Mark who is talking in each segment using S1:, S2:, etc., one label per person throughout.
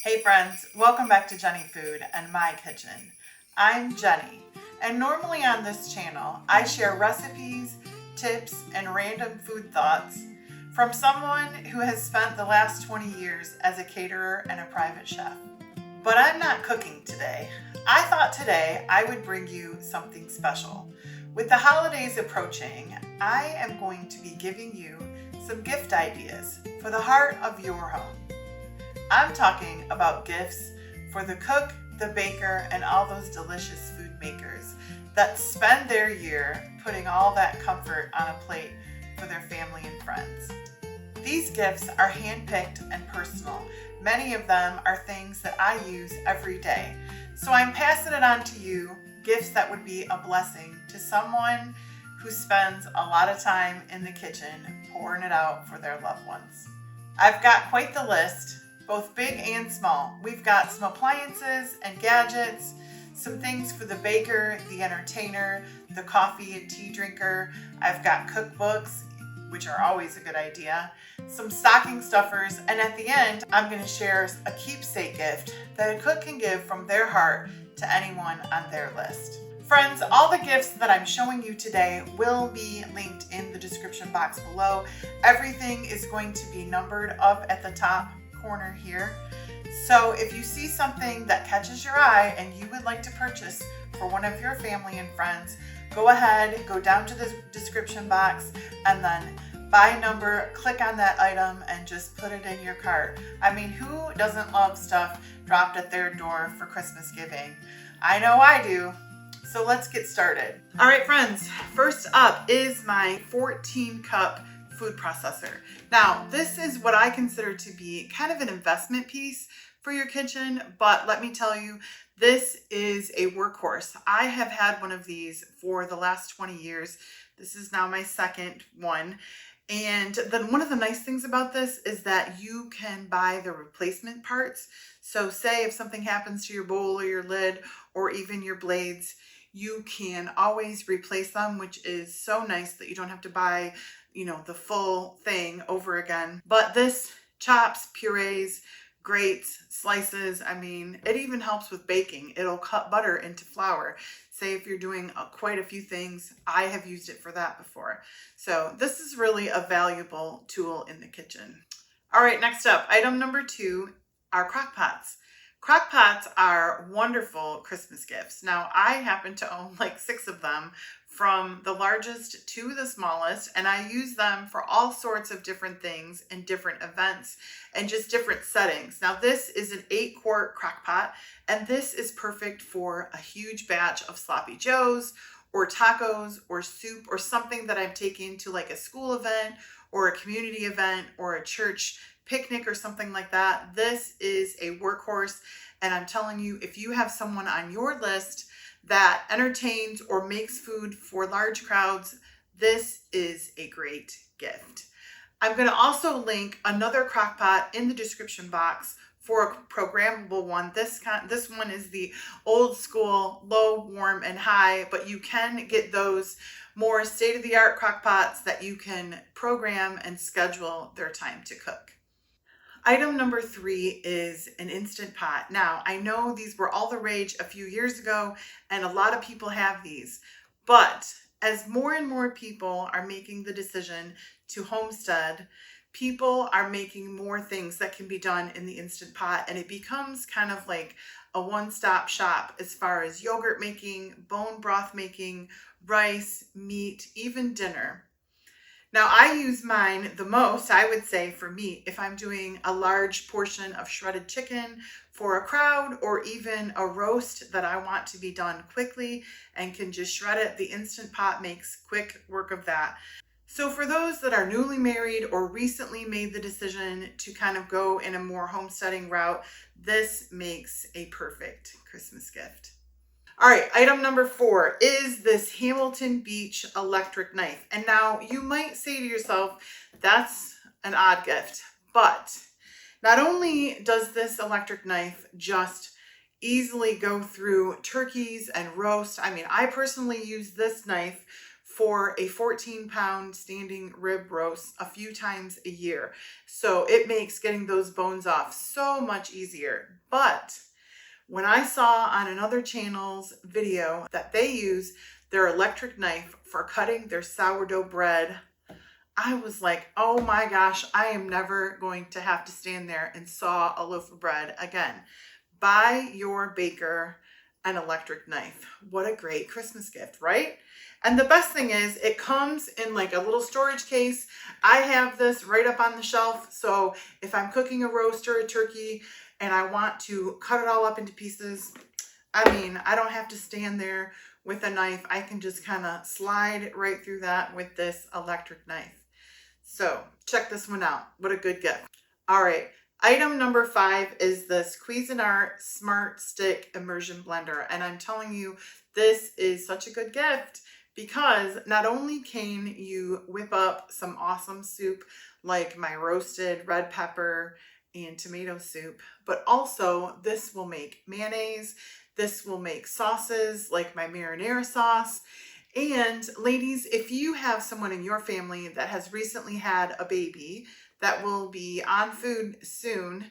S1: Hey friends, welcome back to Jeni Food and My Kitchen. I'm Jeni, and normally on this channel I share recipes, tips, and random food thoughts from someone who has spent the last 20 years as a caterer and a private chef. But I'm not cooking today. I thought today I would bring you something special. With the holidays approaching, I am going to be giving you some gift ideas for the heart of your home. I'm talking about gifts for the cook, the baker, and all those delicious food makers that spend their year putting all that comfort on a plate for their family and friends. These gifts are handpicked and personal. Many of them are things that I use every day. So I'm passing it on to you, gifts that would be a blessing to someone who spends a lot of time in the kitchen pouring it out for their loved ones. I've got quite the list, both big and small. We've got some appliances and gadgets, some things for the baker, the entertainer, the coffee and tea drinker. I've got cookbooks, which are always a good idea, some stocking stuffers, and at the end, I'm going to share a keepsake gift that a cook can give from their heart to anyone on their list. Friends, all the gifts that I'm showing you today will be linked in the description box below. Everything is going to be numbered up at the top corner here. So if you see something that catches your eye and you would like to purchase for one of your family and friends, go ahead, go down to the description box and then by number, click on that item and just put it in your cart. I mean, who doesn't love stuff dropped at their door for Christmas giving? I know I do. So let's get started. All right, friends, first up is my 14-cup food processor. Now, this is what I consider to be kind of an investment piece for your kitchen, but let me tell you, this is a workhorse. I have had one of these for the last 20 years. This is now my second one. And then one of the nice things about this is that you can buy the replacement parts. So say if something happens to your bowl or your lid or even your blades, you can always replace them, which is so nice that you don't have to buy, the full thing over again. But this chops, purees, grates, slices. I mean, it even helps with baking. It'll cut butter into flour. Say if you're doing quite a few things, I have used it for that before. So this is really a valuable tool in the kitchen. All right, next up, item number 2 are crock pots. Crock pots are wonderful Christmas gifts. Now, I happen to own like 6 of them, from the largest to the smallest, and I use them for all sorts of different things and different events and just different settings. Now, this is an 8-quart crock pot, and this is perfect for a huge batch of sloppy joes or tacos or soup or something that I'm taking to like a school event or a community event or a church picnic or something like that. This is a workhorse, and I'm telling you, if you have someone on your list that entertains or makes food for large crowds, this is a great gift. I'm going to also link another crock pot in the description box for a programmable one. This one is the old school, low, warm, and high, but you can get those more state-of-the-art crock pots that you can program and schedule their time to cook. Item number 3 is an Instant Pot. Now, I know these were all the rage a few years ago, and a lot of people have these, but as more and more people are making the decision to homestead, people are making more things that can be done in the Instant Pot, and it becomes kind of like a one-stop shop as far as yogurt making, bone broth making, rice, meat, even dinner. Now, I use mine the most, I would say, for meat. If I'm doing a large portion of shredded chicken for a crowd or even a roast that I want to be done quickly and can just shred it, the Instant Pot makes quick work of that. So for those that are newly married or recently made the decision to kind of go in a more homesteading route, this makes a perfect Christmas gift. All right, item number 4 is this Hamilton Beach electric knife. And now you might say to yourself, that's an odd gift, but not only does this electric knife just easily go through turkeys and roast, I mean, I personally use this knife for a 14-pound standing rib roast a few times a year. So it makes getting those bones off so much easier. But when I saw on another channel's video that they use their electric knife for cutting their sourdough bread, I was like, oh my gosh, I am never going to have to stand there and saw a loaf of bread again. Buy your baker an electric knife. What a great Christmas gift, right? And the best thing is it comes in like a little storage case. I have this right up on the shelf. So if I'm cooking a roast or a turkey and I want to cut it all up into pieces, I mean, I don't have to stand there with a knife. I can just kind of slide right through that with this electric knife. So check this one out. What a good gift. All right. Item number 5 is this Cuisinart Smart Stick Immersion Blender. And I'm telling you, this is such a good gift because not only can you whip up some awesome soup like my roasted red pepper and tomato soup, but also this will make mayonnaise. This will make sauces like my marinara sauce. And ladies, if you have someone in your family that has recently had a baby that will be on food soon,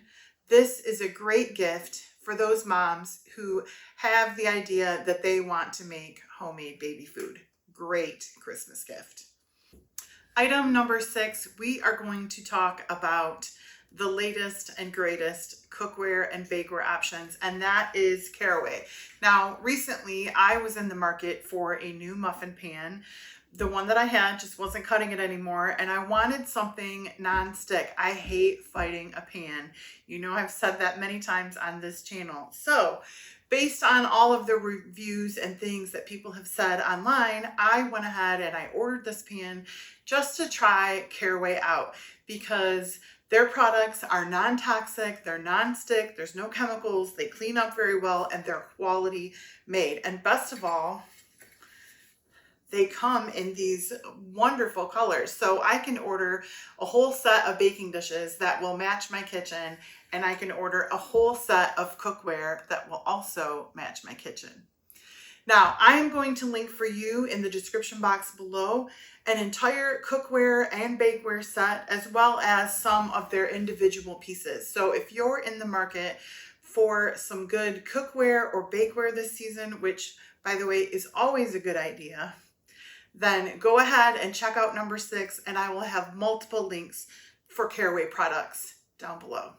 S1: this is a great gift for those moms who have the idea that they want to make homemade baby food. Great Christmas gift. Item number 6, we are going to talk about the latest and greatest cookware and bakeware options, and that is Caraway. Now, recently I was in the market for a new muffin pan. The one that I had just wasn't cutting it anymore, and I wanted something non-stick. I hate fighting a pan. You know, I've said that many times on this channel. So based on all of the reviews and things that people have said online, I went ahead and I ordered this pan just to try Caraway out because their products are non-toxic, they're non-stick, there's no chemicals, they clean up very well, and they're quality made. And best of all, they come in these wonderful colors. So I can order a whole set of baking dishes that will match my kitchen, and I can order a whole set of cookware that will also match my kitchen. Now, I am going to link for you in the description box below an entire cookware and bakeware set, as well as some of their individual pieces. So if you're in the market for some good cookware or bakeware this season, which by the way is always a good idea, then go ahead and check out number 6, and I will have multiple links for Caraway products down below.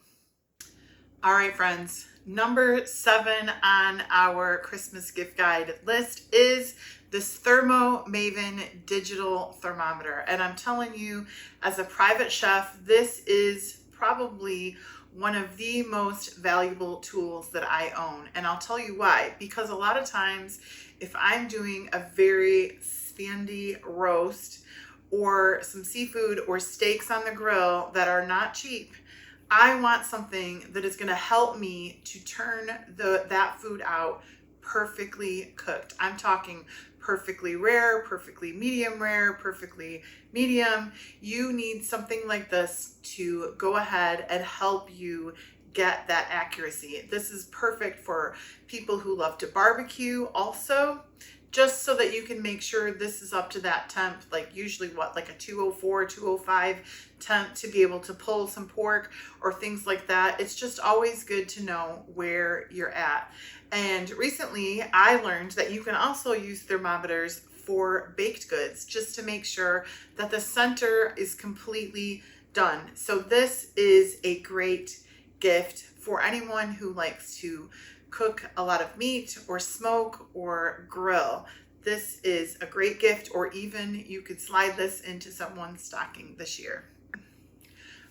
S1: All right, friends, number 7 on our Christmas gift guide list is this Thermo Maven digital thermometer. And I'm telling you, as a private chef, this is probably one of the most valuable tools that I own. And I'll tell you why. Because a lot of times, if I'm doing a very spandy roast or some seafood or steaks on the grill that are not cheap, I want something that is going to help me to turn that food out perfectly cooked. I'm talking perfectly rare, perfectly medium rare, perfectly medium. You need something like this to go ahead and help you get that accuracy. This is perfect for people who love to barbecue also, just so that you can make sure this is up to that temp, like usually like a 204, 205 temp to be able to pull some pork or things like that. It's just always good to know where you're at. And recently I learned that you can also use thermometers for baked goods just to make sure that the center is completely done. So this is a great gift for anyone who likes to cook a lot of meat or smoke or grill. This is a great gift, or even you could slide this into someone's stocking this year.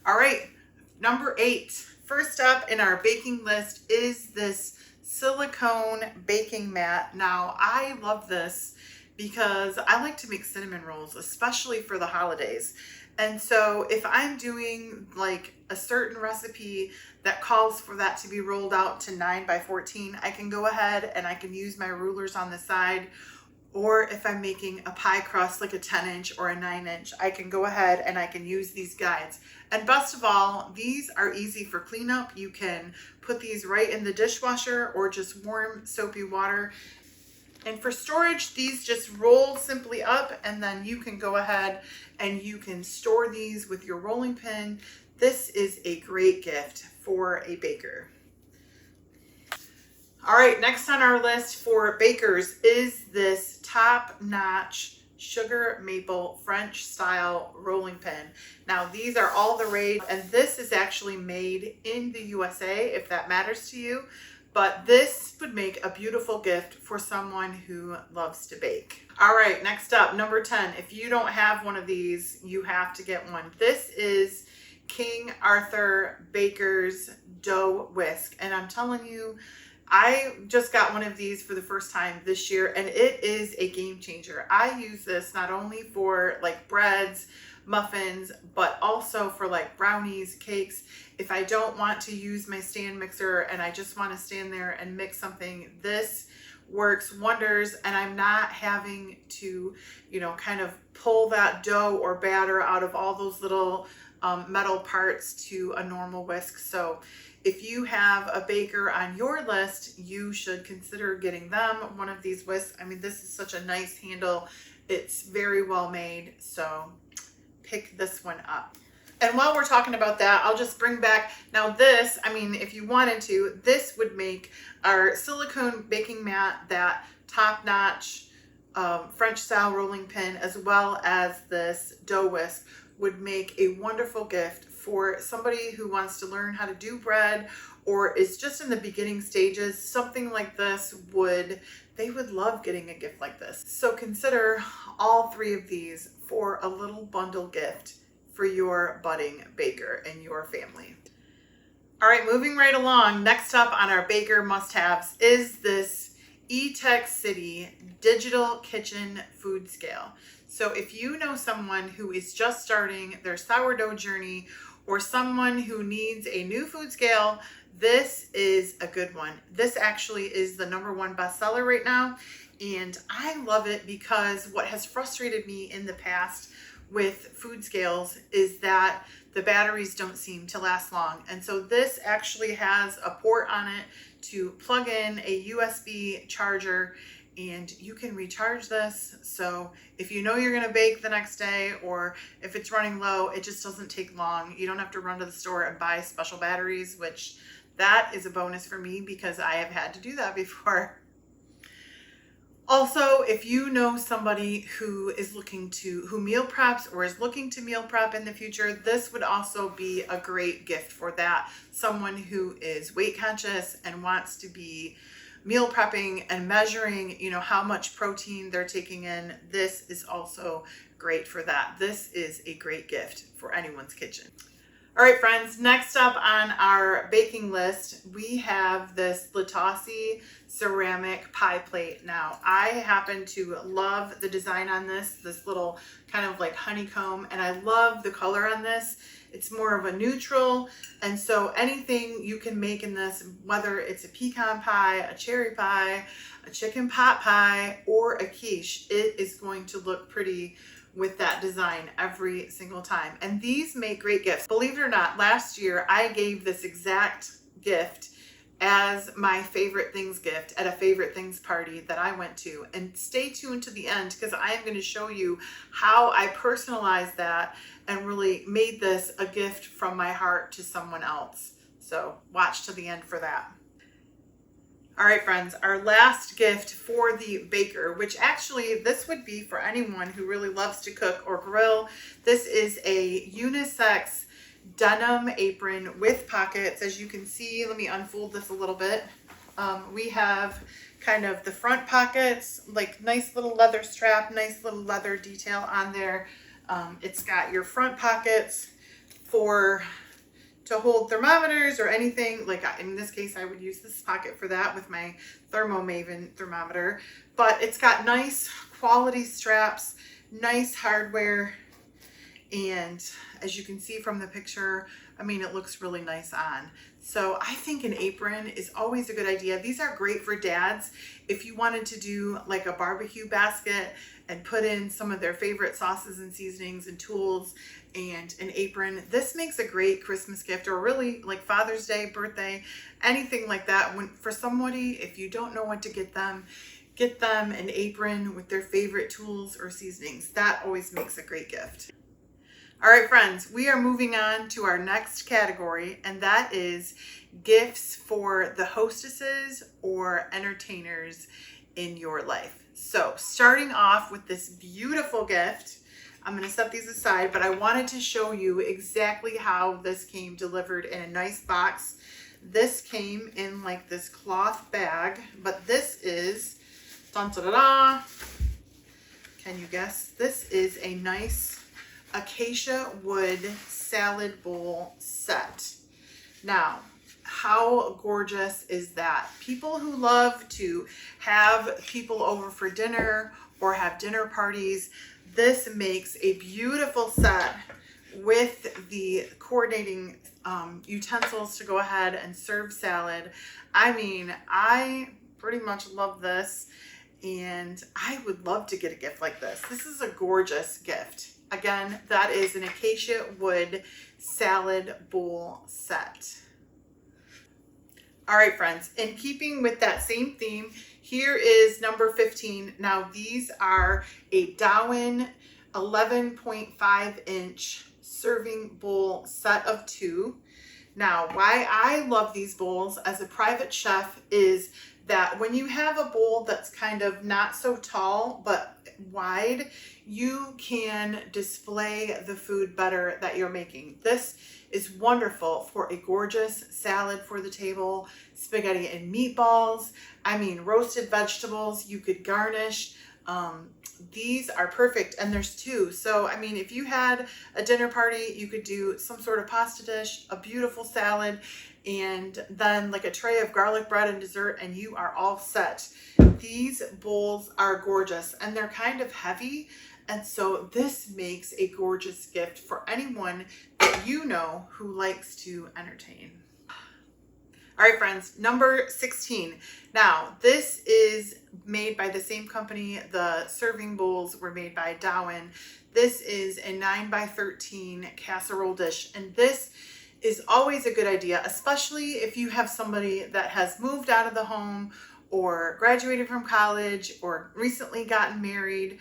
S1: All right, number 8. First up in our baking list is this silicone baking mat. Now, I love this because I like to make cinnamon rolls, especially for the holidays. And so if I'm doing like a certain recipe that calls for that to be rolled out to 9 by 14, I can go ahead and I can use my rulers on the side. Or if I'm making a pie crust, like a 10-inch or a 9-inch, I can go ahead and I can use these guides. And best of all, these are easy for cleanup. You can put these right in the dishwasher or just warm soapy water And for storage, these just roll simply up, and then you can go ahead and you can store these with your rolling pin. This is a great gift for a baker. All right, next on our list for bakers is this top-notch sugar maple French style rolling pin. Now these are all the rage, and this is actually made in the USA, if that matters to you. But this would make a beautiful gift for someone who loves to bake. All right, next up, number 10. If you don't have one of these, you have to get one. This is King Arthur Baker's Dough Whisk. And I'm telling you, I just got one of these for the first time this year, and it is a game changer. I use this not only for like breads, muffins, but also for like brownies, cakes. If I don't want to use my stand mixer and I just want to stand there and mix something, this works wonders, and I'm not having to, you know, kind of pull that dough or batter out of all those little metal parts to a normal whisk. So if you have a baker on your list, you should consider getting them one of these whisks. I mean, this is such a nice handle. It's very well made, so pick this one up. And while we're talking about that, I'll just bring back, now this, I mean, if you wanted to, this would make our silicone baking mat that top-notch French style rolling pin, as well as this dough whisk, would make a wonderful gift for somebody who wants to learn how to do bread or is just in the beginning stages. Something like this they would love getting a gift like this. So consider all three of these for a little bundle gift for your budding baker and your family. All right, moving right along, next up on our baker must-haves is this E-Tech City Digital Kitchen Food Scale. So if you know someone who is just starting their sourdough journey or someone who needs a new food scale, this is a good one. This actually is the #1 bestseller right now, and I love it because what has frustrated me in the past with food scales is that the batteries don't seem to last long. And so this actually has a port on it to plug in a USB charger, and you can recharge this. So if you know you're gonna bake the next day, or if it's running low, it just doesn't take long. You don't have to run to the store and buy special batteries, which that is a bonus for me because I have had to do that before. Also, if you know somebody who meal preps or is looking to meal prep in the future, this would also be a great gift for that. Someone who is weight conscious and wants to be meal prepping and measuring, you know, how much protein they're taking in. This is also great for that. This is a great gift for anyone's kitchen. All right, friends, next up on our baking list, we have this Latassi ceramic pie plate. Now, I happen to love the design on this little kind of like honeycomb, and I love the color on this. It's more of a neutral, and so anything you can make in this, whether it's a pecan pie, a cherry pie, a chicken pot pie, or a quiche, it is going to look pretty with that design every single time. And these make great gifts. Believe it or not, last year I gave this exact gift as my favorite things gift at a favorite things party that I went to. And stay tuned to the end because I am going to show you how I personalized that and really made this a gift from my heart to someone else. So watch to the end for that. All right, friends, our last gift for the baker, which actually this would be for anyone who really loves to cook or grill. This is a unisex denim apron with pockets. As you can see, let me unfold this a little bit. We have kind of the front pockets, like nice little leather strap, nice little leather detail on there. It's got your front pockets to hold thermometers or anything. Like in this case, I would use this pocket for that with my Thermomaven thermometer. But it's got nice quality straps, nice hardware, and as you can see from the picture, I mean, it looks really nice on. So I think an apron is always a good idea. These are great for dads. If you wanted to do like a barbecue basket and put in some of their favorite sauces and seasonings and tools and an apron, this makes a great Christmas gift, or really like Father's Day, birthday, anything like that. For somebody, if you don't know what to get them, get them an apron with their favorite tools or seasonings. That always makes a great gift. All right, friends, we are moving on to our next category, and that is gifts for the hostesses or entertainers in your life. So starting off with this beautiful gift, I'm going to set these aside, but I wanted to show you exactly how this came delivered in a nice box. This came in like this cloth bag, but this is, dun, da, da, da. Can you guess? This is a nice acacia wood salad bowl set. Now, how gorgeous is that? People who love to have people over for dinner or have dinner parties, this makes a beautiful set with the coordinating utensils to go ahead and serve salad. I mean, I pretty much love this, and I would love to get a gift like this. This is a gorgeous gift. Again, that is an acacia wood salad bowl set. All right, friends, in keeping with that same theme, here is number 15. Now, these are a Douyin 11.5 inch serving bowl set of 2. Now, why I love these bowls as a private chef is that when you have a bowl that's kind of not so tall but wide, you can display the food better that you're making. This is wonderful for a gorgeous salad for the table, spaghetti and meatballs, I mean roasted vegetables, you could garnish. These are perfect, and there's 2. So, I mean, if you had a dinner party, you could do some sort of pasta dish, a beautiful salad, and then like a tray of garlic bread and dessert, and you are all set. These bowls are gorgeous, and they're kind of heavy, and so this makes a gorgeous gift for anyone that you know who likes to entertain. All right, friends, number 16. Now, this is made by the same company. The serving bowls were made by Douyin. This is a 9x13 casserole dish, and this is always a good idea, especially if you have somebody that has moved out of the home or graduated from college or recently gotten married.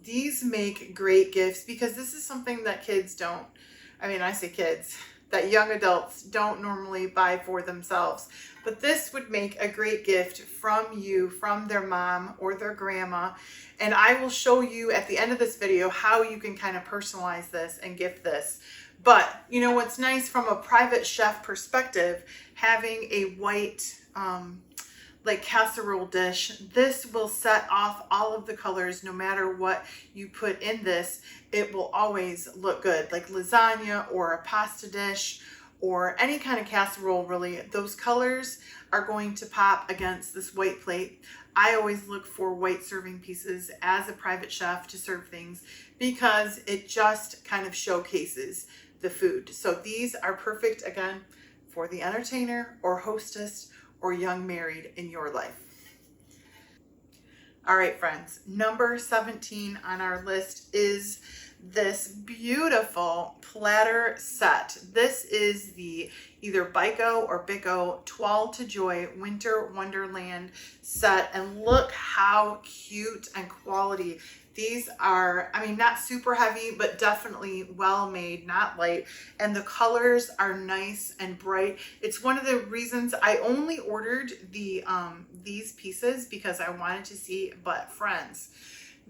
S1: These make great gifts because this is something that kids don't, I mean, I say kids, that young adults don't normally buy for themselves. But this would make a great gift from you, from their mom or their grandma. And I will show you at the end of this video how you can kind of personalize this and gift this. But you know what's nice from a private chef perspective, having a white like casserole dish, this will set off all of the colors. No matter what you put in this, it will always look good. Like lasagna or a pasta dish or any kind of casserole, really, those colors are going to pop against this white plate. I always look for white serving pieces as a private chef to serve things because it just kind of showcases the food. So these are perfect, again, for the entertainer or hostess or young married in your life. All right, friends, number 17 on our list is this beautiful platter set. This is the either Bico or Bico Toile to Jouy Winter Wonderland set, and look how cute and quality these are. I mean, not super heavy, but definitely well made, not light, and the colors are nice and bright. It's one of the reasons I only ordered these pieces because I wanted to see, but friends,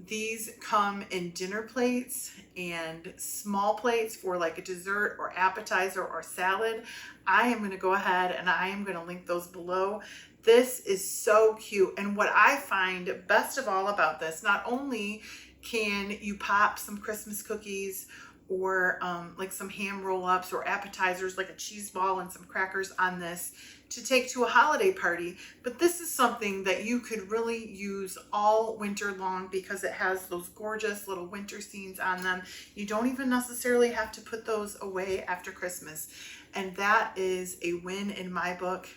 S1: these come in dinner plates and small plates for like a dessert or appetizer or salad. I am going to go ahead and I am going to link those below. This is so cute. And what I find best of all about this, not only can you pop some Christmas cookies or like some ham roll-ups or appetizers like a cheese ball and some crackers on this to take to a holiday party, but this is something that you could really use all winter long because it has those gorgeous little winter scenes on them. You don't even necessarily have to put those away after Christmas, and that is a win in my book.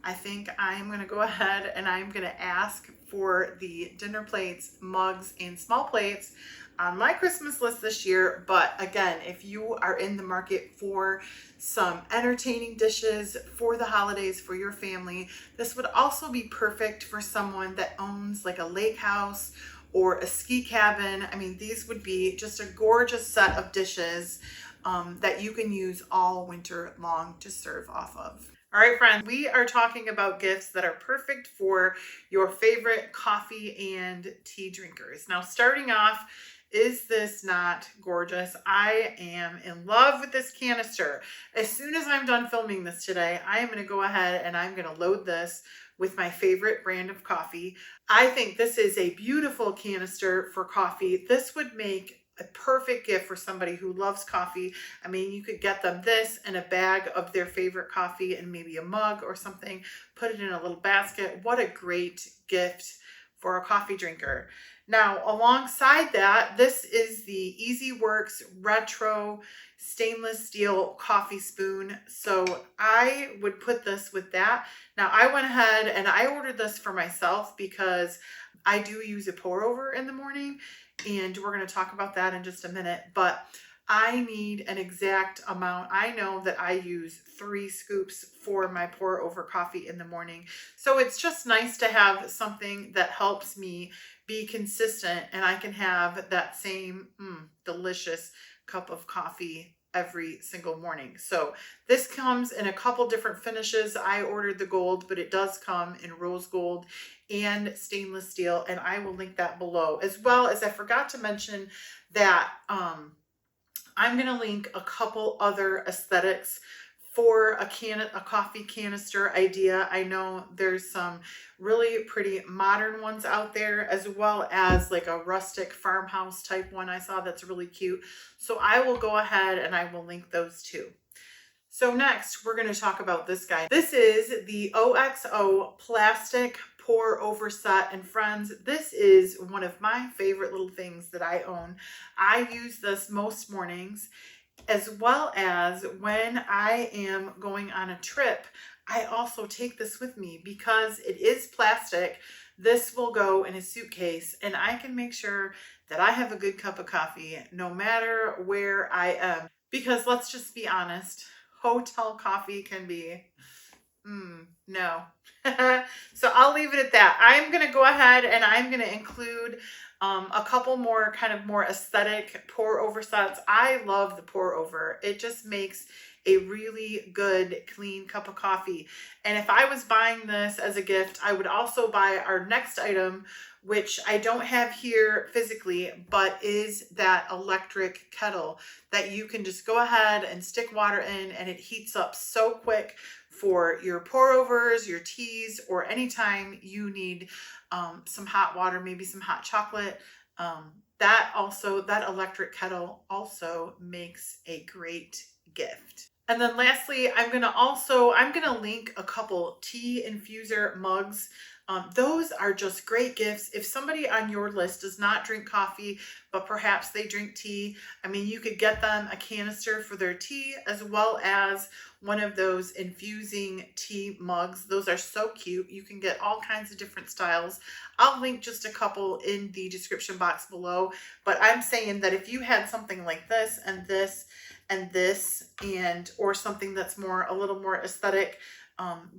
S1: I think I'm going to go ahead and I'm going to ask for the dinner plates, mugs, and small plates on my Christmas list this year. But again, if you are in the market for some entertaining dishes for the holidays for your family, this would also be perfect for someone that owns like a lake house or a ski cabin. I mean, these would be just a gorgeous set of dishes that you can use all winter long to serve off of. All right, friends, we are talking about gifts that are perfect for your favorite coffee and tea drinkers. Now, starting off, is this not gorgeous? I am in love with this canister. As soon as I'm done filming this today, I am going to go ahead and I'm going to load this with my favorite brand of coffee. I think this is a beautiful canister for coffee. This would make a perfect gift for somebody who loves coffee. I mean, you could get them this and a bag of their favorite coffee and maybe a mug or something, put it in a little basket. What a great gift for a coffee drinker. Now, alongside that, this is the EasyWorks Retro stainless steel coffee spoon. So I would put this with that. Now, I went ahead and I ordered this for myself because I do use a pour over in the morning, and we're going to talk about that in just a minute, but I need an exact amount. I know that I use 3 scoops for my pour over coffee in the morning. So it's just nice to have something that helps me be consistent, and I can have that same delicious cup of coffee every single morning. So this comes in a couple different finishes. I ordered the gold, but it does come in rose gold and stainless steel, and I will link that below. As well as I forgot to mention that I'm going to link a couple other aesthetics for a coffee canister idea. I know there's some really pretty modern ones out there, as well as like a rustic farmhouse type one I saw that's really cute. So I will go ahead and I will link those too. So next, we're going to talk about this guy. This is the OXO plastic pour over set. And friends, this is one of my favorite little things that I own. I use this most mornings, as well as when I am going on a trip. I also take this with me because it is plastic. This will go in a suitcase, and I can make sure that I have a good cup of coffee no matter where I am. Because let's just be honest, hotel coffee can be, no. So I'll leave it at that. I'm going to go ahead and I'm going to include a couple more kind of more aesthetic pour over sets. I love the pour over. It just makes a really good, clean cup of coffee. And if I was buying this as a gift, I would also buy our next item, which I don't have here physically, but is that electric kettle that you can just go ahead and stick water in, and it heats up so quick for your pour overs, your teas, or anytime you need some hot water, maybe some hot chocolate. That electric kettle also makes a great gift. And then lastly, I'm going to link a couple tea infuser mugs. Those are just great gifts. If somebody on your list does not drink coffee, but perhaps they drink tea, I mean, you could get them a canister for their tea, as well as one of those infusing tea mugs. Those are so cute. You can get all kinds of different styles. I'll link just a couple in the description box below, but I'm saying that if you had something like this and this and this, or something that's a little more aesthetic,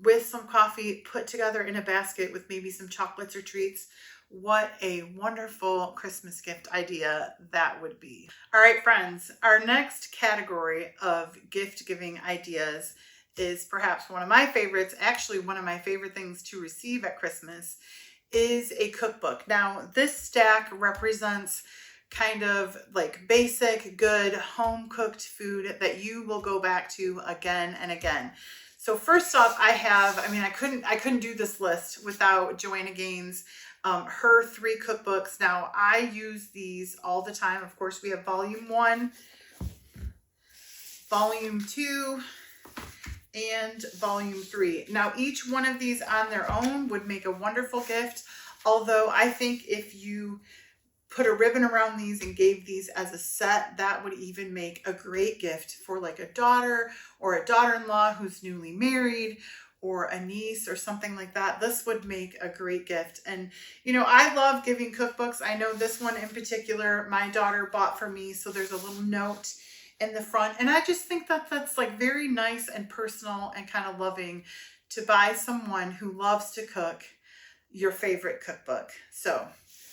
S1: with some coffee put together in a basket with maybe some chocolates or treats, what a wonderful Christmas gift idea that would be. All right, friends, our next category of gift giving ideas is perhaps one of my favorites. Actually, one of my favorite things to receive at Christmas is a cookbook. Now, this stack represents kind of like basic, good, home cooked food that you will go back to again and again. So first off, I couldn't do this list without Joanna Gaines, her 3 cookbooks. Now, I use these all the time. Of course, we have volume 1, volume 2, and volume 3. Now, each one of these on their own would make a wonderful gift. Although I think if you put a ribbon around these and gave these as a set, that would even make a great gift for like a daughter or a daughter-in-law who's newly married, or a niece or something like that, this would make a great gift. And, you know, I love giving cookbooks. I know this one in particular, my daughter bought for me. So there's a little note in the front. And I just think that that's like very nice and personal and kind of loving to buy someone who loves to cook your favorite cookbook. So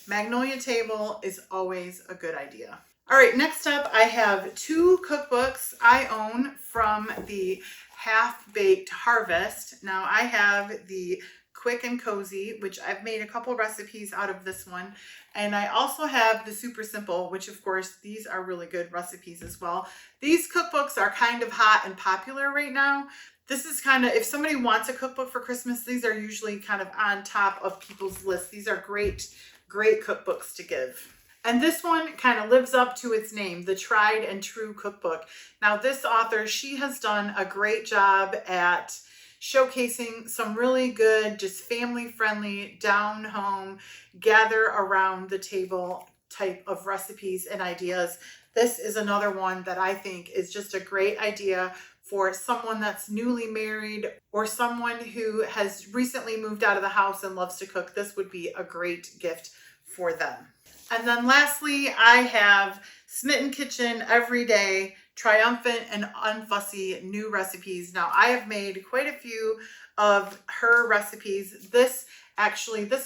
S1: Magnolia table is always a good idea. All right, next up, I have 2 cookbooks I own from the Half-Baked Harvest. Now I have the Quick and Cozy, which I've made a couple recipes out of this one. And I also have the Super Simple, which of course, these are really good recipes as well. These cookbooks are kind of hot and popular right now. This is kind of, if somebody wants a cookbook for Christmas, these are usually kind of on top of people's lists. These are great cookbooks to give. And this one kind of lives up to its name, the Tried and True Cookbook. Now this author, she has done a great job at showcasing some really good, just family-friendly, down-home, gather around the table type of recipes and ideas. This is another one that I think is just a great idea for someone that's newly married or someone who has recently moved out of the house and loves to cook. This would be a great gift for them. And then lastly, I have Smitten Kitchen Every Day, Triumphant and Unfussy New Recipes. Now I have made quite a few of her recipes. This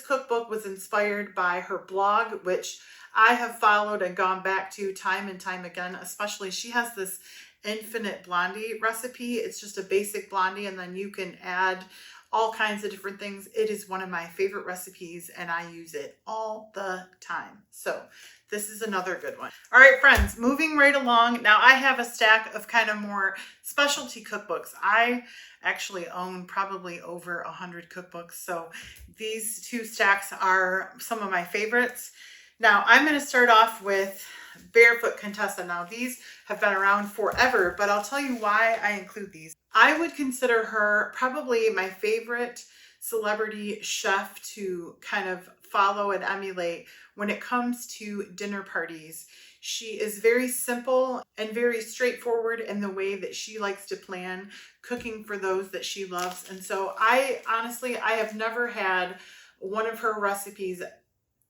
S1: cookbook was inspired by her blog, which I have followed and gone back to time and time again. Especially she has this infinite blondie recipe. It's just a basic blondie and then you can add all kinds of different things. It is one of my favorite recipes and I use it all the time. So this is another good one. All right, friends, moving right along. Now I have a stack of kind of more specialty cookbooks. I actually own probably over 100 cookbooks. So these 2 stacks are some of my favorites. Now I'm going to start off with Barefoot Contessa. Now these have been around forever, but I'll tell you why I include these. I would consider her probably my favorite celebrity chef to kind of follow and emulate when it comes to dinner parties. She is very simple and very straightforward in the way that she likes to plan cooking for those that she loves. And so I have never had one of her recipes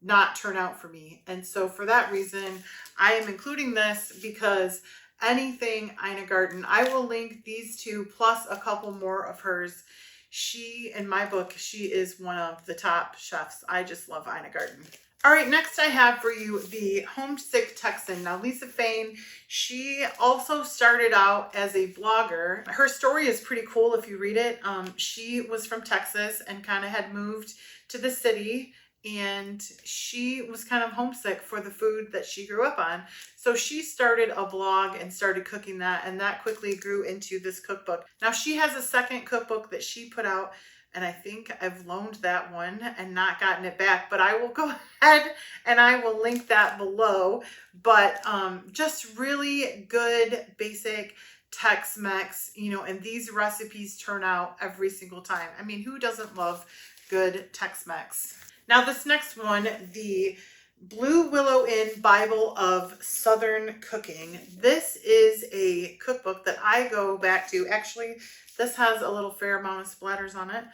S1: not turn out for me. And so for that reason, I am including this because anything Ina Garten, I will link these 2 plus a couple more of hers. She, in my book, she is one of the top chefs. I just love Ina Garten. All right, next I have for you the Homesick Texan. Now Lisa Fain, she also started out as a blogger. Her story is pretty cool if you read it. She was from Texas and kind of had moved to the city, and she was kind of homesick for the food that she grew up on. So she started a blog and started cooking that, and that quickly grew into this cookbook. Now she has a second cookbook that she put out, and I think I've loaned that one and not gotten it back, but I will go ahead and I will link that below. But just really good basic Tex-Mex, you know, and these recipes turn out every single time. I mean, who doesn't love good Tex-Mex? Now this next one, the Blue Willow Inn Bible of Southern Cooking. This is a cookbook that I go back to. Actually, this has a little fair amount of splatters on it,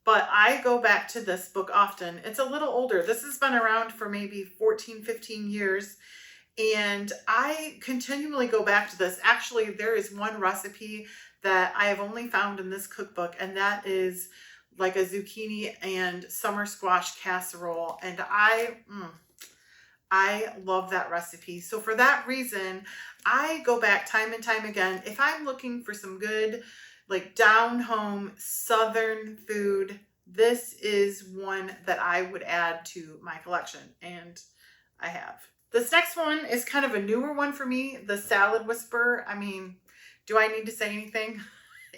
S1: but I go back to this book often. It's a little older. This has been around for maybe 14, 15 years. And I continually go back to this. Actually, there is one recipe that I have only found in this cookbook, and that is like a zucchini and summer squash casserole. And I love that recipe. So for that reason, I go back time and time again. If I'm looking for some good, like down home Southern food, this is one that I would add to my collection. And I have. This next one is kind of a newer one for me, the Salad Whisperer. I mean, do I need to say anything?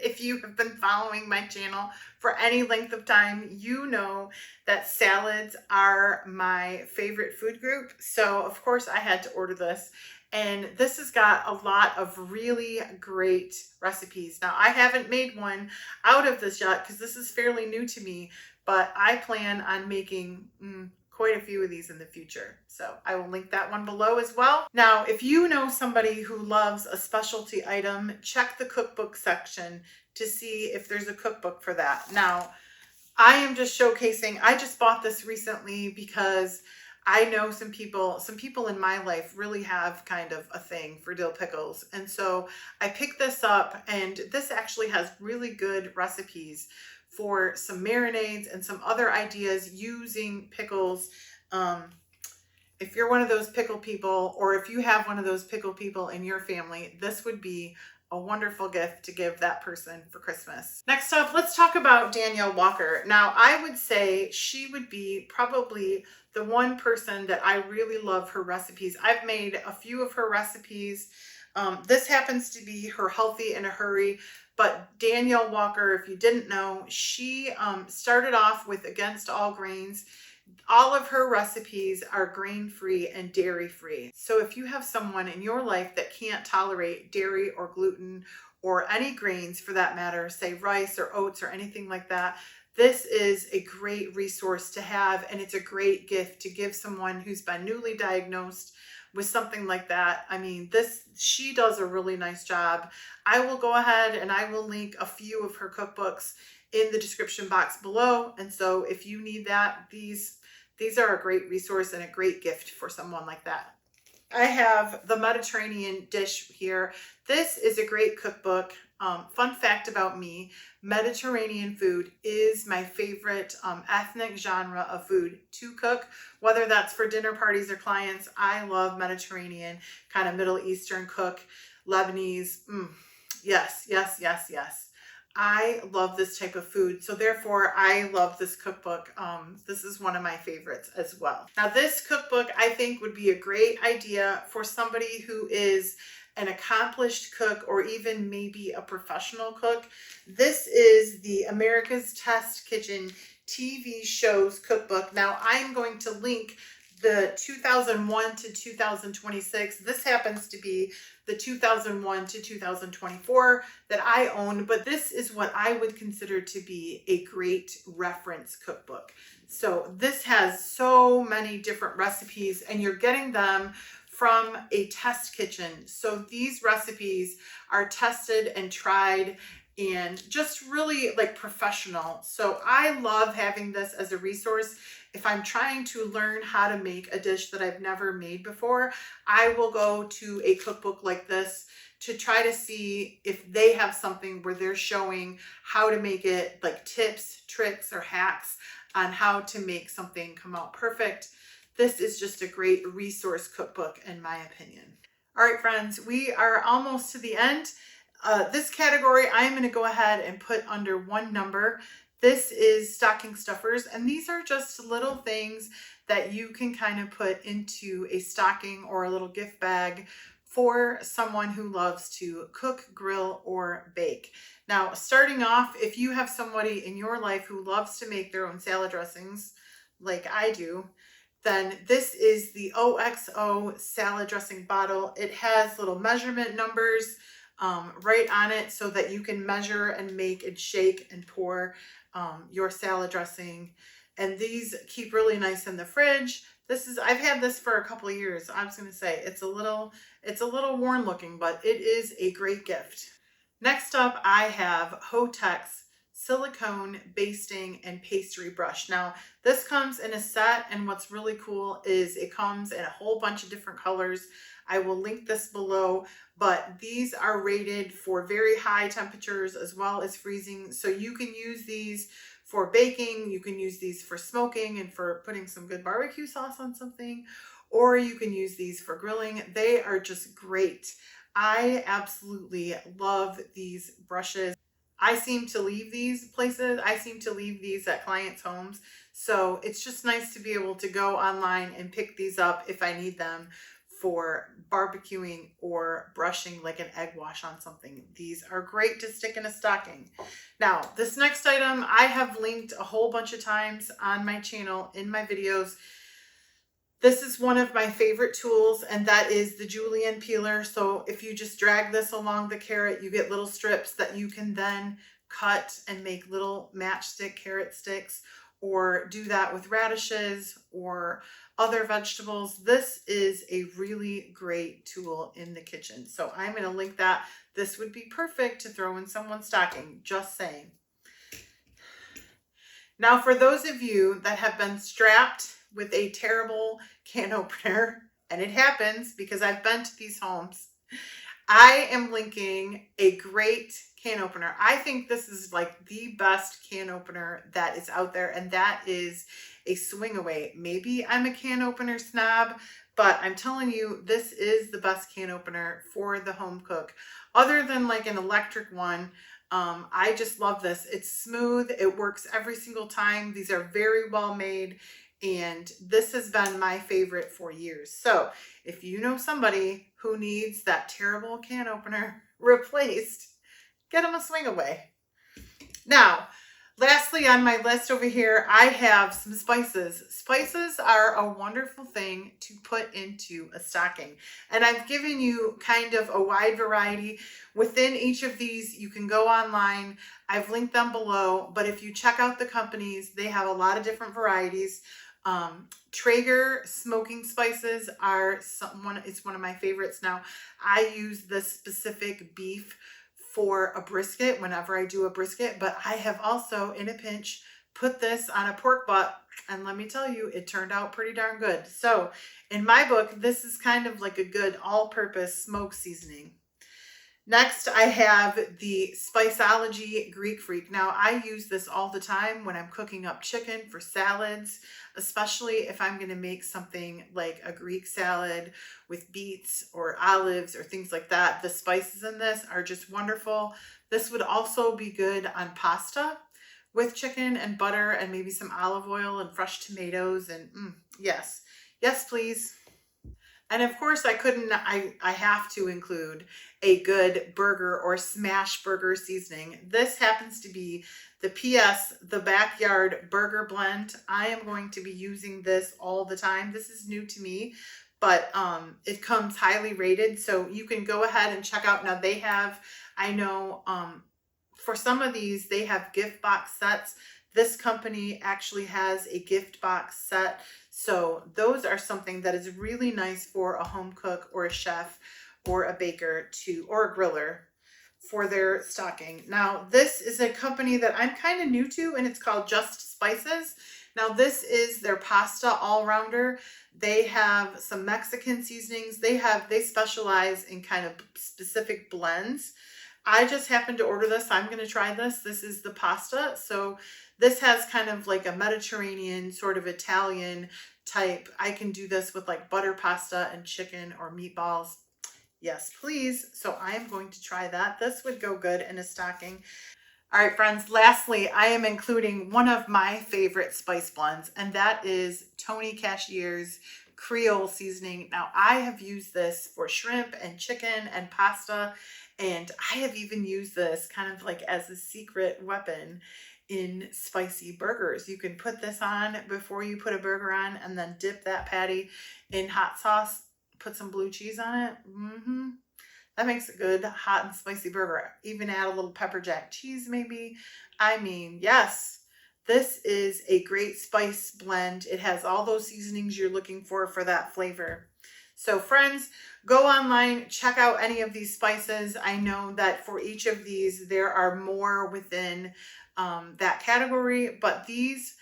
S1: If you have been following my channel for any length of time, you know that salads are my favorite food group. So of course I had to order this, and this has got a lot of really great recipes. Now I haven't made one out of this yet because this is fairly new to me, but I plan on making quite a few of these in the future. So I will link that one below as well. Now, if you know somebody who loves a specialty item, check the cookbook section to see if there's a cookbook for that. Now, I am just showcasing, I just bought this recently because I know some people in my life really have kind of a thing for dill pickles. And so I picked this up, and this actually has really good recipes for some marinades and some other ideas using pickles. If you're one of those pickle people, or if you have one of those pickle people in your family, this would be a wonderful gift to give that person for Christmas. Next up, let's talk about Danielle Walker. Now, I would say she would be probably the one person that I really love her recipes. I've made a few of her recipes. This happens to be her Healthy in a Hurry, but Danielle Walker, if you didn't know, she started off with Against All Grains. All of her recipes are grain-free and dairy-free. So if you have someone in your life that can't tolerate dairy or gluten or any grains for that matter, say rice or oats or anything like that, this is a great resource to have, and it's a great gift to give someone who's been newly diagnosed with something like that. I mean, she does a really nice job. I will go ahead and I will link a few of her cookbooks in the description box below. And so if you need that, these are a great resource and a great gift for someone like that. I have the Mediterranean dish here. This is a great cookbook. Fun fact about me, Mediterranean food is my favorite ethnic genre of food to cook, whether that's for dinner parties or clients. I love Mediterranean, kind of Middle Eastern cook, Lebanese. Yes, yes, yes, yes. I love this type of food, so therefore I love this cookbook. This is one of my favorites as well. Now, this cookbook I think would be a great idea for somebody who is an accomplished cook or even maybe a professional cook. This is the America's Test Kitchen TV shows cookbook. Now, I'm going to link the 2001 to 2026. This happens to be the 2001 to 2024 that I own, but this is what I would consider to be a great reference cookbook. So this has so many different recipes, and you're getting them from a test kitchen. So these recipes are tested and tried and just really like professional. So I love having this as a resource. If I'm trying to learn how to make a dish that I've never made before, I will go to a cookbook like this to try to see if they have something where they're showing how to make it, like tips, tricks, or hacks on how to make something come out perfect. This is just a great resource cookbook in my opinion. All right, friends, we are almost to the end. This category I'm going to go ahead and put under one number. This is stocking stuffers, and these are just little things that you can kind of put into a stocking or a little gift bag for someone who loves to cook, grill, or bake. Now, starting off, if you have somebody in your life who loves to make their own salad dressings, like I do, then this is the OXO salad dressing bottle. It has little measurement numbers right on it so that you can measure and make and shake and pour your salad dressing. And these keep really nice in the fridge. I've had this for a couple of years. I was going to say it's a little worn looking, but it is a great gift. Next up, I have Hotex silicone basting and pastry brush. Now, this comes in a set, and what's really cool is it comes in a whole bunch of different colors. I will link this below, but these are rated for very high temperatures as well as freezing. So you can use these for baking, you can use these for smoking and for putting some good barbecue sauce on something, or you can use these for grilling. They are just great. I absolutely love these brushes. I seem to leave these places. I seem to leave these at clients' homes. So it's just nice to be able to go online and pick these up if I need them for barbecuing or brushing like an egg wash on something. These are great to stick in a stocking. Now, this next item I have linked a whole bunch of times on my channel in my videos. This is one of my favorite tools, and that is the julienne peeler. So if you just drag this along the carrot, you get little strips that you can then cut and make little matchstick carrot sticks. or do that with radishes or other vegetables. This is a really great tool in the kitchen. So I'm going to link that. This would be perfect to throw in someone's stocking, just saying. Now, for those of you that have been strapped with a terrible can opener, and it happens because I've been to these homes, I am linking a great can opener. I think this is like the best can opener that is out there, and that is a swing away. Maybe I'm a can opener snob, but I'm telling you, this is the best can opener for the home cook. Other than like an electric one, I just love this. It's smooth. It works every single time. These are very well made, and this has been my favorite for years. So if you know somebody who needs that terrible can opener replaced, get them a swing away. Now, lastly on my list over here, I have some spices. Spices are a wonderful thing to put into a stocking. And I've given you kind of a wide variety. Within each of these, you can go online. I've linked them below, but if you check out the companies, they have a lot of different varieties. Traeger smoking spices are it's one of my favorites. Now, I use this specific beef for a brisket whenever I do a brisket, but I have also, in a pinch, put this on a pork butt, and let me tell you, it turned out pretty darn good. So in my book, this is kind of like a good all-purpose smoke seasoning. Next, I have the Spiceology Greek Freak. Now, I use this all the time when I'm cooking up chicken for salads, especially if I'm going to make something like a Greek salad with beets or olives or things like that. The spices in this are just wonderful. This would also be good on pasta with chicken and butter and maybe some olive oil and fresh tomatoes. And yes, please. And of course, I have to include a good burger or smash burger seasoning. This happens to be the the Backyard Burger Blend. I am going to be using this all the time. This is new to me, but it comes highly rated. So you can go ahead and check out. Now they have, I know for some of these, they have gift box sets. This company actually has a gift box set. So those are something that is really nice for a home cook or a chef or a baker or a griller for their stocking. Now, this is a company that I'm kind of new to, and it's called Just Spices. Now, this is their pasta all-rounder. They have some Mexican seasonings. They specialize in kind of specific blends. I just happened to order this. I'm going to try this. This is the pasta. So this has kind of like a Mediterranean, sort of Italian type. I can do this with like butter pasta and chicken or meatballs. Yes, please. So I am going to try that. This would go good in a stocking. All right, friends. Lastly, I am including one of my favorite spice blends, and that is Tony Cashier's Creole seasoning. Now, I have used this for shrimp and chicken and pasta, and I have even used this kind of like as a secret weapon in spicy burgers. You can put this on before you put a burger on and then dip that patty in hot sauce, put some blue cheese on it. That makes a good hot and spicy burger. Even add a little pepper jack cheese maybe. I mean, yes, this is a great spice blend. It has all those seasonings you're looking for that flavor. So friends, go online, check out any of these spices. I know that for each of these, there are more within that category, but these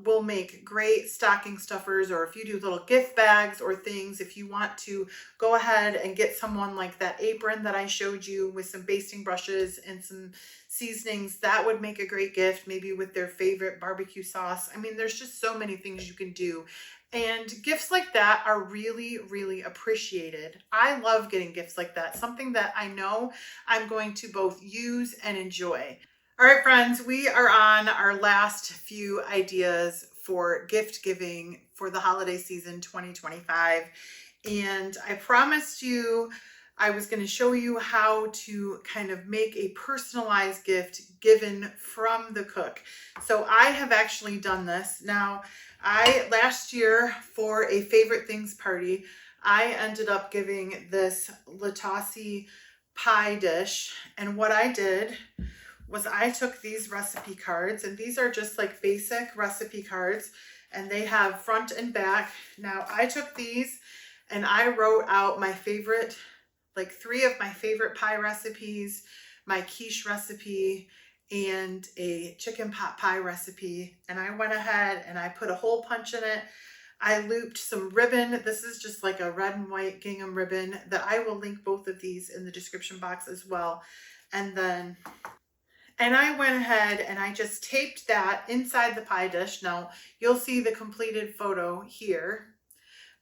S1: will make great stocking stuffers, or if you do little gift bags or things, if you want to go ahead and get someone like that apron that I showed you with some basting brushes and some seasonings, that would make a great gift, maybe with their favorite barbecue sauce. I mean, there's just so many things you can do. And gifts like that are really, really appreciated. I love getting gifts like that, something that I know I'm going to both use and enjoy. All right, friends, we are on our last few ideas for gift giving for the holiday season 2025. And I promised you I was going to show you how to kind of make a personalized gift given from the cook. So I have actually done this. Now, last year for a favorite things party, I ended up giving this Latasi pie dish. And what I did was I took these recipe cards, and these are just like basic recipe cards, and they have front and back. Now I took these and I wrote out my favorite, like 3 of my favorite pie recipes, my quiche recipe, and a chicken pot pie recipe. And I went ahead and I put a hole punch in it. I looped some ribbon. This is just like a red and white gingham ribbon that I will link both of these in the description box as well. And I went ahead and I just taped that inside the pie dish. Now you'll see the completed photo here,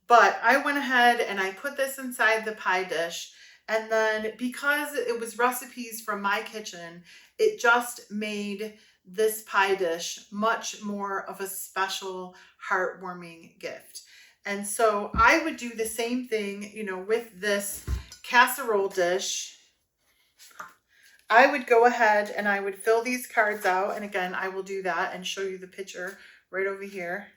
S1: but I went ahead and I put this inside the pie dish. And then because it was recipes from my kitchen, it just made this pie dish much more of a special, heartwarming gift. And so I would do the same thing, you know, with this casserole dish. I would go ahead and I would fill these cards out. And again, I will do that and show you the picture right over here.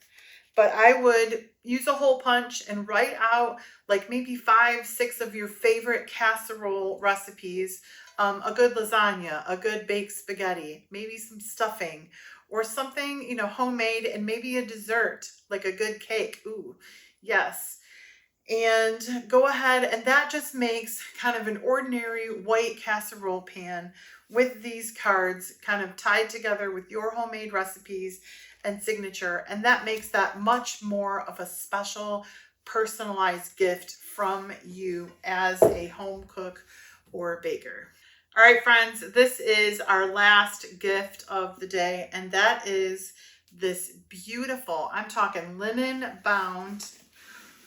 S1: But I would use a hole punch and write out like maybe 5, 6 of your favorite casserole recipes. A good lasagna, a good baked spaghetti, maybe some stuffing or something, you know, homemade, and maybe a dessert, like a good cake. Ooh, yes. And go ahead, and that just makes kind of an ordinary white casserole pan with these cards kind of tied together with your homemade recipes and signature. And that makes that much more of a special, personalized gift from you as a home cook or baker. All right, friends, this is our last gift of the day, and that is this beautiful, I'm talking linen bound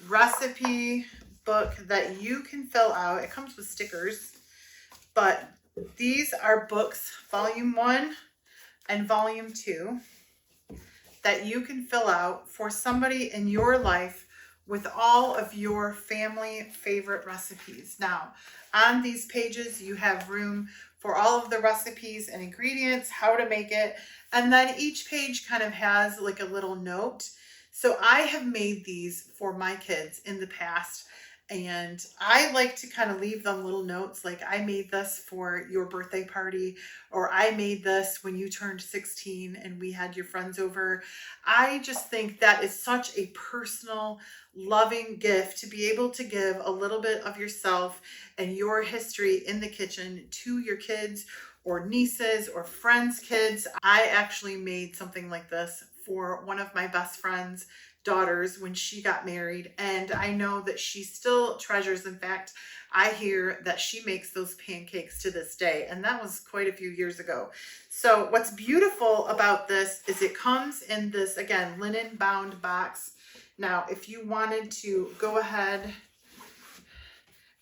S1: recipe book that you can fill out. It comes with stickers, but these are books, volume 1 and volume 2, that you can fill out for somebody in your life with all of your family favorite recipes. Now, on these pages, you have room for all of the recipes and ingredients, how to make it, and then each page kind of has like a little note. So I have made these for my kids in the past, and I like to kind of leave them little notes like, I made this for your birthday party, or I made this when you turned 16 and we had your friends over. I just think that is such a personal, loving gift to be able to give a little bit of yourself and your history in the kitchen to your kids or nieces or friends' kids. I actually made something like this for one of my best friends' daughters when she got married, and I know that she still treasures. In fact, I hear that she makes those pancakes to this day, and that was quite a few years ago. So what's beautiful about this is it comes in this, again, linen bound box. Now, if you wanted to go ahead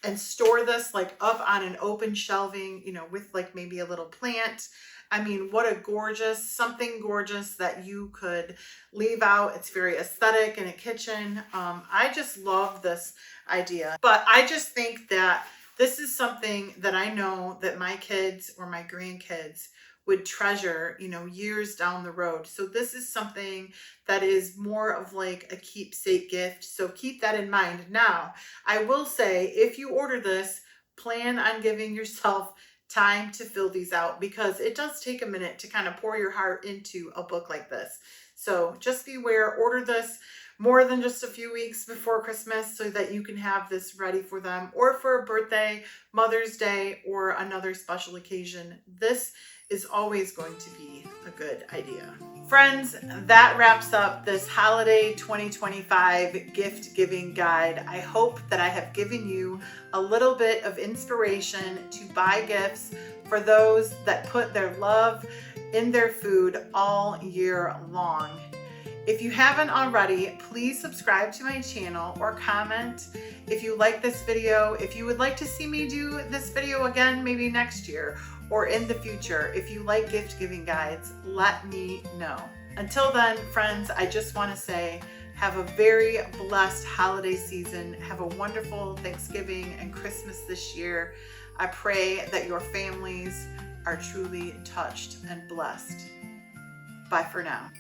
S1: and store this like up on an open shelving, you know, with like maybe a little plant, I mean, what a gorgeous, something gorgeous that you could leave out. It's very aesthetic in a kitchen. I just love this idea, but I just think that this is something that I know that my kids or my grandkids would treasure, you know, years down the road. So this is something that is more of like a keepsake gift. So keep that in mind. Now, I will say, if you order this, plan on giving yourself time to fill these out, because it does take a minute to kind of pour your heart into a book like this. So just beware, order this more than just a few weeks before Christmas so that you can have this ready for them, or for a birthday, Mother's Day, or another special occasion. This is always going to be a good idea. Friends, that wraps up this holiday 2025 gift giving guide. I hope that I have given you a little bit of inspiration to buy gifts for those that put their love in their food all year long. If you haven't already, please subscribe to my channel or comment if you like this video. If you would like to see me do this video again, maybe next year or in the future, if you like gift giving guides, let me know. Until then, friends, I just want to say, have a very blessed holiday season. Have a wonderful Thanksgiving and Christmas this year. I pray that your families are truly touched and blessed. Bye for now.